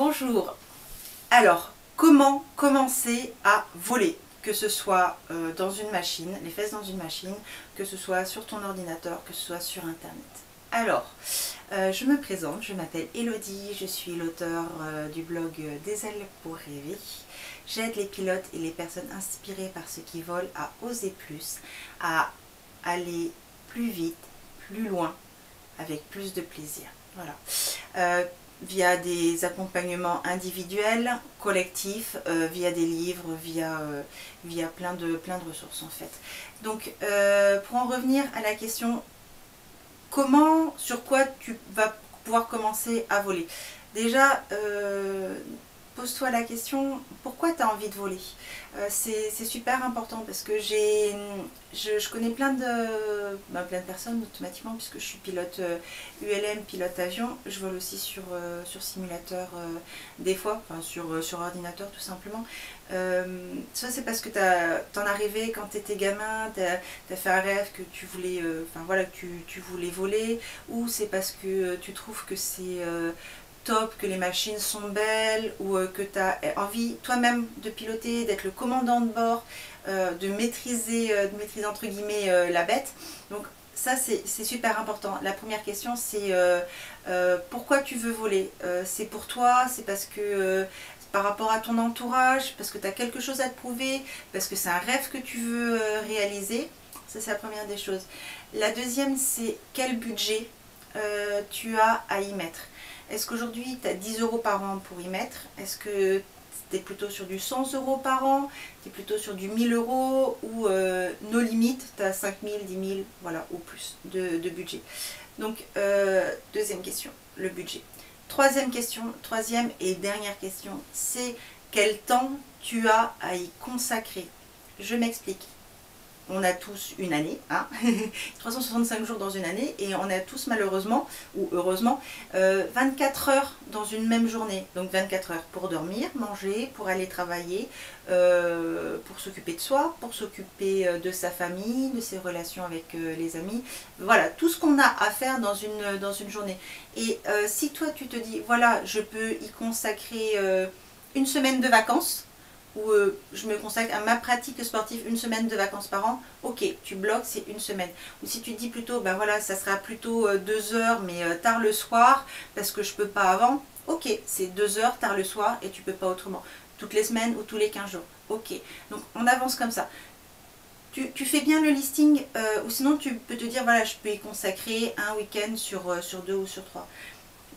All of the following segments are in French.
Bonjour. Alors, comment commencer à voler? Que ce soit dans une machine, les fesses dans une machine, que ce soit sur ton ordinateur, que ce soit sur internet. Alors, je me présente, je m'appelle Elodie, je suis l'auteur du blog Des ailes pour rêver. J'aide les pilotes et les personnes inspirées par ceux qui volent à oser plus, à aller plus vite, plus loin, avec plus de plaisir. Voilà. Via des accompagnements individuels, collectifs, via des livres, via plein de ressources en fait. Donc pour en revenir à la question, sur quoi tu vas pouvoir commencer à voler? Déjà, pose-toi la question, pourquoi tu as envie de voler? C'est super important parce que je connais plein de personnes automatiquement, puisque je suis pilote ULM, pilote avion. Je vole aussi sur simulateur des fois, enfin sur ordinateur tout simplement. Ça c'est parce que t'en as rêvé quand tu étais gamin, t'as fait un rêve que tu voulais, tu voulais voler, ou c'est parce que tu trouves que c'est top, que les machines sont belles, ou que tu as envie toi-même de piloter, d'être le commandant de bord, de maîtriser entre guillemets la bête. Donc ça c'est super important. La première question c'est pourquoi tu veux voler? C'est pour toi, c'est parce que par rapport à ton entourage, parce que tu as quelque chose à te prouver, parce que c'est un rêve que tu veux réaliser. Ça c'est la première des choses. La deuxième c'est quel budget tu as à y mettre. Est-ce qu'aujourd'hui tu as 10 € par an pour y mettre? Est-ce que tu es plutôt sur du 100 € par an? Tu es plutôt sur du 1000 € ou nos limites, tu as 5000, 10 000, voilà, ou plus de budget. Donc, deuxième question, le budget. Troisième et dernière question, c'est quel temps tu as à y consacrer. Je m'explique. On a tous une année, hein 365 jours dans une année, et on a tous malheureusement, ou heureusement, 24 heures dans une même journée. Donc 24 heures pour dormir, manger, pour aller travailler, pour s'occuper de soi, pour s'occuper de sa famille, de ses relations avec les amis. Voilà, tout ce qu'on a à faire dans une journée. Et si toi tu te dis, voilà, je peux y consacrer une semaine de vacances, où je me consacre à ma pratique sportive, une semaine de vacances par an, ok, tu bloques, c'est une semaine. Ou si tu dis plutôt, ben voilà, ça sera plutôt 2 heures, mais tard le soir, parce que je peux pas avant, ok, c'est 2 heures, tard le soir, et tu peux pas autrement. Toutes les semaines ou tous les 15 jours, ok. Donc on avance comme ça. Tu fais bien le listing, ou sinon tu peux te dire, voilà, je peux y consacrer un week-end sur 2 ou sur 3.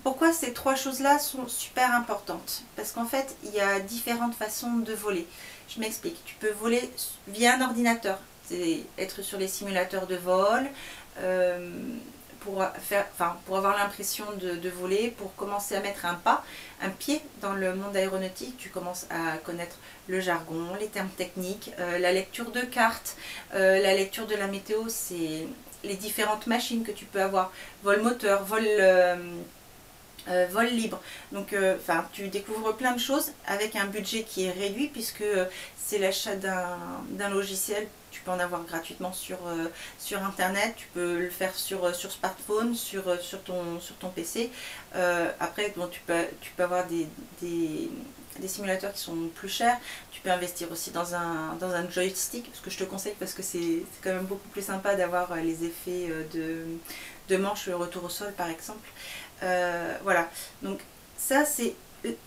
Pourquoi ces 3 choses-là sont super importantes? Parce qu'en fait, il y a différentes façons de voler. Je m'explique. Tu peux voler via un ordinateur, c'est être sur les simulateurs de vol, pour avoir l'impression de voler, pour commencer à mettre un pied dans le monde aéronautique. Tu commences à connaître le jargon, les termes techniques, la lecture de cartes, la lecture de la météo, c'est les différentes machines que tu peux avoir, vol moteur, vol libre. Donc tu découvres plein de choses avec un budget qui est réduit, puisque c'est l'achat d'un logiciel. Tu peux en avoir gratuitement sur internet, tu peux le faire sur smartphone, sur ton PC. Après bon, tu peux avoir des simulateurs qui sont plus chers. Tu peux investir aussi dans un joystick, ce que je te conseille, parce que c'est quand même beaucoup plus sympa d'avoir les effets de manche retour au sol par exemple. Voilà, donc ça c'est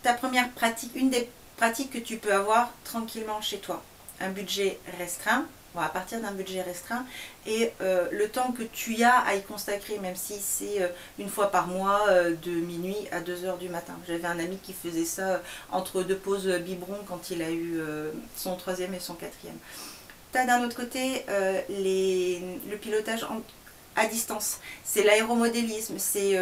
ta première pratique, une des pratiques que tu peux avoir tranquillement chez toi. Un budget restreint, bon, à partir d'un budget restreint, et le temps que tu as à y consacrer, même si c'est une fois par mois, de minuit à 2 h du matin. J'avais un ami qui faisait ça entre 2 pauses biberon quand il a eu son 3e et son 4e. Tu as d'un autre côté le pilotage à distance, c'est l'aéromodélisme, c'est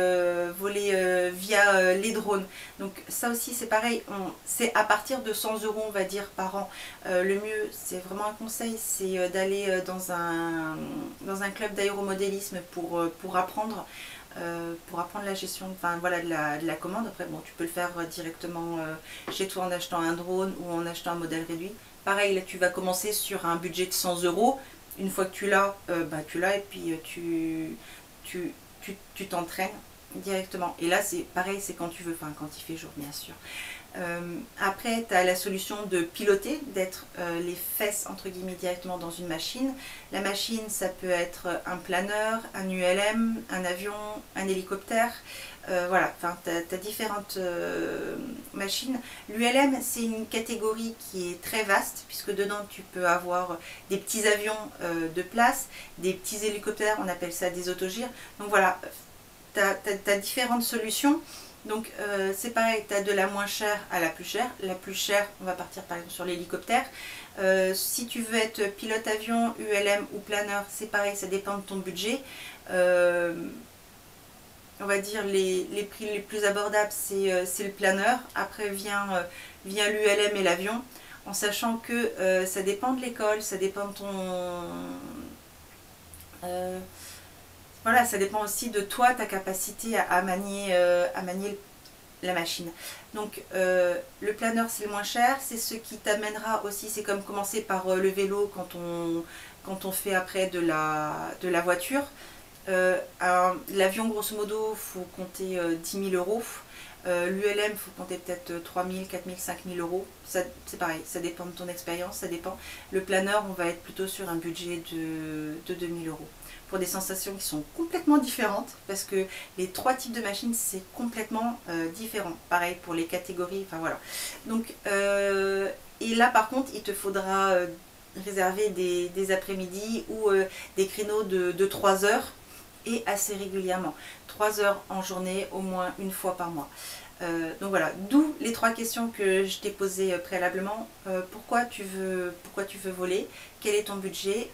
voler via les drones. Donc ça aussi c'est pareil, c'est à partir de 100 € on va dire par an. Le mieux, c'est vraiment un conseil, c'est d'aller dans un club d'aéromodélisme pour apprendre la gestion, enfin voilà, de la commande. Après bon, tu peux le faire directement chez toi en achetant un drone ou en achetant un modèle réduit. Pareil, là tu vas commencer sur un budget de 100 €. Une fois que tu l'as, tu l'as, et puis tu t'entraînes directement. Et là, c'est pareil, c'est quand tu veux, enfin quand il fait jour, bien sûr. Après, tu as la solution de piloter, d'être les fesses entre guillemets directement dans une machine. La machine, ça peut être un planeur, un ULM, un avion, un hélicoptère. Voilà, enfin, tu as différentes machines. L'ULM, c'est une catégorie qui est très vaste, puisque dedans, tu peux avoir des petits avions de place, des petits hélicoptères, on appelle ça des autogires. Donc voilà, tu as différentes solutions. Donc c'est pareil, tu as de la moins chère à la plus chère. La plus chère, on va partir par exemple sur l'hélicoptère. Si tu veux être pilote avion, ULM ou planeur, c'est pareil, ça dépend de ton budget. On va dire les prix les plus abordables, c'est le planeur. Après vient l'ULM et l'avion, en sachant que ça dépend de l'école, ça dépend de ton... voilà, ça dépend aussi de toi, ta capacité à manier la machine. Donc le planeur, c'est le moins cher, c'est ce qui t'amènera aussi, c'est comme commencer par le vélo quand on fait après de la voiture. L'avion, grosso modo, il faut compter 10 000 euros. L'ULM, il faut compter peut-être 3 000, 4 000, 5 000 euros. C'est pareil, ça dépend de ton expérience, ça dépend. Le planeur, on va être plutôt sur un budget de 2 000 euros. Pour des sensations qui sont complètement différentes, parce que les trois types de machines, c'est complètement différent. Pareil pour les catégories, enfin voilà. Donc, et là, par contre, il te faudra réserver des après-midi ou des créneaux de 3 heures et assez régulièrement. 3 heures en journée, au moins une fois par mois. Donc voilà, d'où les 3 questions que je t'ai posées préalablement. Pourquoi tu veux voler? Quel est ton budget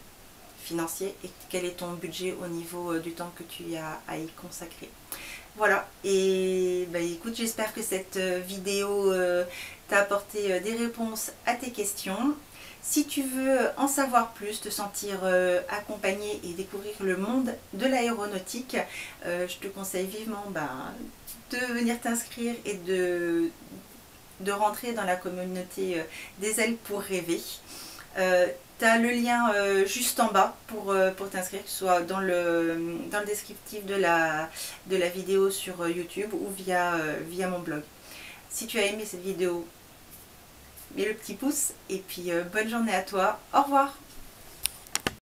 financier et quel est ton budget au niveau du temps que tu as à y consacrer? Voilà, et bah, écoute, j'espère que cette vidéo t'a apporté des réponses à tes questions. Si tu veux en savoir plus, te sentir accompagné et découvrir le monde de l'aéronautique, je te conseille vivement de venir t'inscrire et de rentrer dans la communauté des ailes pour rêver. Tu as le lien juste en bas pour t'inscrire, que ce soit dans le descriptif de la vidéo sur YouTube ou via mon blog. Si tu as aimé cette vidéo, mets le petit pouce et puis bonne journée à toi. Au revoir.